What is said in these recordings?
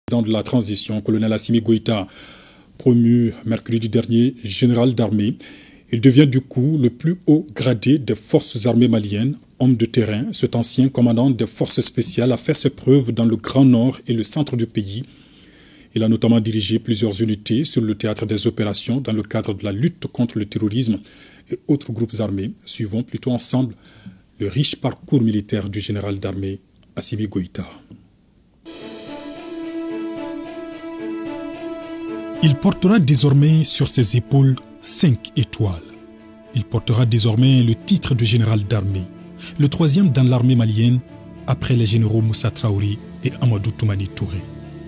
Président de la transition, colonel Assimi Goïta, promu mercredi dernier général d'armée. Il devient du coup le plus haut gradé des forces armées maliennes. Homme de terrain, cet ancien commandant des forces spéciales a fait ses preuves dans le Grand Nord et le centre du pays. Il a notamment dirigé plusieurs unités sur le théâtre des opérations dans le cadre de la lutte contre le terrorisme et autres groupes armés. Suivons plutôt ensemble le riche parcours militaire du général d'armée Assimi Goïta. Il portera désormais sur ses épaules 5 étoiles. Il portera désormais le titre de général d'armée, le troisième dans l'armée malienne après les généraux Moussa Traoré et Amadou Toumani Touré.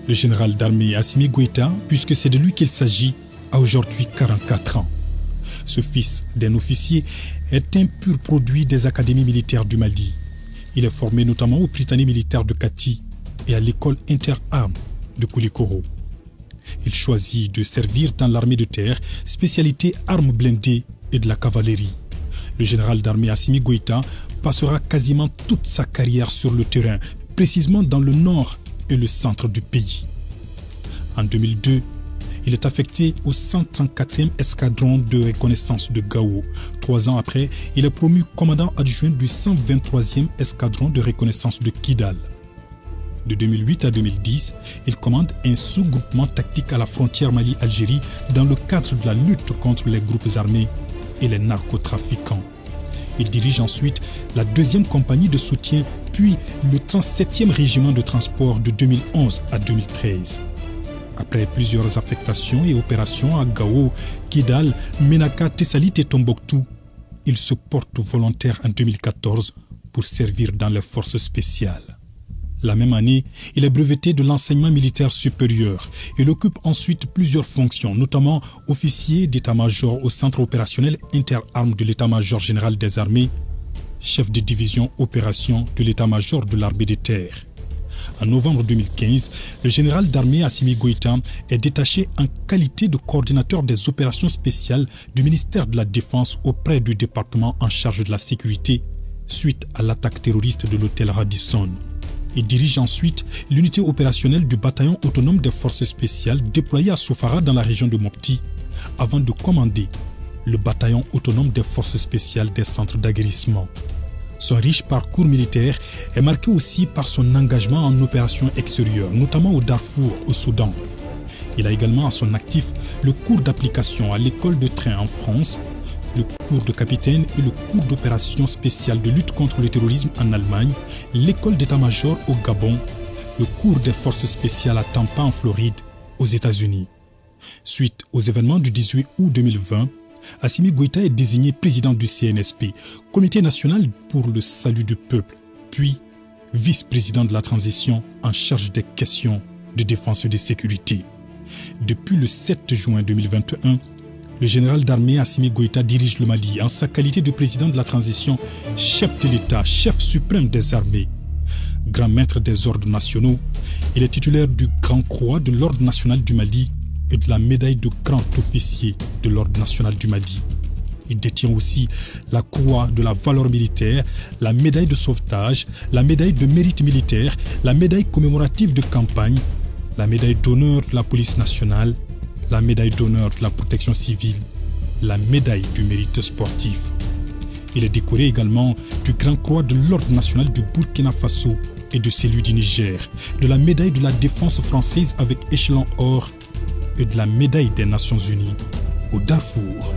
Le général d'armée Assimi Goïta, puisque c'est de lui qu'il s'agit, a aujourd'hui 44 ans. Ce fils d'un officier est un pur produit des académies militaires du Mali. Il est formé notamment au Prytanée militaire de Kati et à l'école inter-armes de Koulikoro. Il choisit de servir dans l'armée de terre, spécialité armes blindées et de la cavalerie. Le général d'armée Assimi Goïta passera quasiment toute sa carrière sur le terrain, précisément dans le nord et le centre du pays. En 2002, il est affecté au 134e escadron de reconnaissance de Gao. 3 ans après, il est promu commandant adjoint du 123e escadron de reconnaissance de Kidal. De 2008 à 2010, il commande un sous-groupement tactique à la frontière Mali-Algérie dans le cadre de la lutte contre les groupes armés et les narcotrafiquants. Il dirige ensuite la 2e compagnie de soutien, puis le 37e régiment de transport de 2011 à 2013. Après plusieurs affectations et opérations à Gao, Kidal, Menaka, Tessalit et Tombouctou, il se porte volontaire en 2014 pour servir dans les forces spéciales. La même année, il est breveté de l'enseignement militaire supérieur. Il occupe ensuite plusieurs fonctions, notamment officier d'état-major au centre opérationnel inter-armes de l'état-major général des armées, chef de division opération de l'état-major de l'armée de terre. En novembre 2015, le général d'armée Assimi Goïta est détaché en qualité de coordinateur des opérations spéciales du ministère de la Défense auprès du département en charge de la sécurité suite à l'attaque terroriste de l'hôtel Radisson. Il dirige ensuite l'unité opérationnelle du bataillon autonome des forces spéciales déployé à Sofara dans la région de Mopti avant de commander le bataillon autonome des forces spéciales des centres d'aguerrissement. Son riche parcours militaire est marqué aussi par son engagement en opérations extérieures, notamment au Darfour, au Soudan. Il a également à son actif le cours d'application à l'école de train en France, le cours de capitaine et le cours d'opération spéciale de lutte contre le terrorisme en Allemagne, l'école d'état-major au Gabon, le cours des forces spéciales à Tampa en Floride, aux États-Unis. Suite aux événements du 18 août 2020, Assimi Goïta est désigné président du CNSP, Comité national pour le salut du peuple, puis vice-président de la transition en charge des questions de défense et de sécurité. Depuis le 7 juin 2021, le général d'armée Assimi Goïta dirige le Mali en sa qualité de président de la transition, chef de l'État, chef suprême des armées. Grand maître des ordres nationaux, il est titulaire du Grand Croix de l'Ordre national du Mali et de la médaille de grand officier de l'Ordre national du Mali. Il détient aussi la Croix de la valeur militaire, la médaille de sauvetage, la médaille de mérite militaire, la médaille commémorative de campagne, la médaille d'honneur de la police nationale, la médaille d'honneur de la protection civile, la médaille du mérite sportif. Il est décoré également du Grand Croix de l'Ordre national du Burkina Faso et de celui du Niger, de la médaille de la défense française avec échelon or et de la médaille des Nations Unies au Darfour.